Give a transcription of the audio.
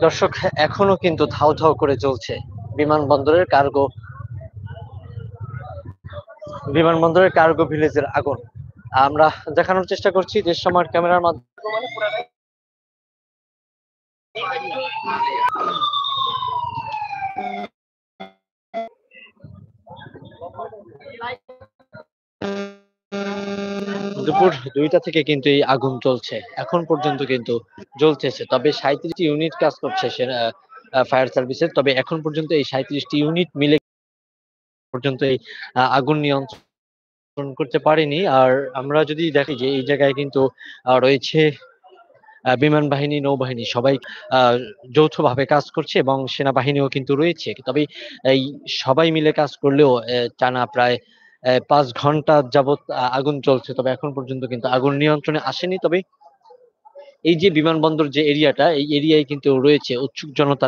দর্শক, এখনো কিন্তু ধাও ধাও করে চলছে বিমানবন্দরের কার্গো বিমানবন্দরের কার্গো ভিলেজের আগুন। আমরা দেখানোর চেষ্টা করছি দৃশ্যমান ক্যামেরার মাধ্যমে। দুপুর 2টা থেকে কিন্তু এই আগুন চলছে, এখন পর্যন্ত কিন্তু জ্বলতেছে। তবে 37টি ইউনিট কাজ করছে সেনা ফায়ার সার্ভিসের। তবে এখন পর্যন্ত এই 37টি ইউনিট মিলে পর্যন্ত এই আগুন নিয়ন্ত্রণ করতে পারেনি। আর আমরা যদি দেখি যে এই জায়গায় কিন্তু রয়েছে বিমান বাহিনী, নৌবাহিনী সবাই যৌথভাবে কাজ করছে এবং সেনাবাহিনীও কিন্তু রয়েছে। তবে এই সবাই মিলে কাজ করলেও টানা প্রায় ৫ ঘন্টা যাবৎ আগুন চলছে। তবে এখন পর্যন্ত কিন্তু আগুন নিয়ন্ত্রণে আসেনি। তবে এই যে বিমানবন্দর যে এরিয়াটা, এই এরিয়ায় কিন্তু রয়েছে উৎসুক জনতা।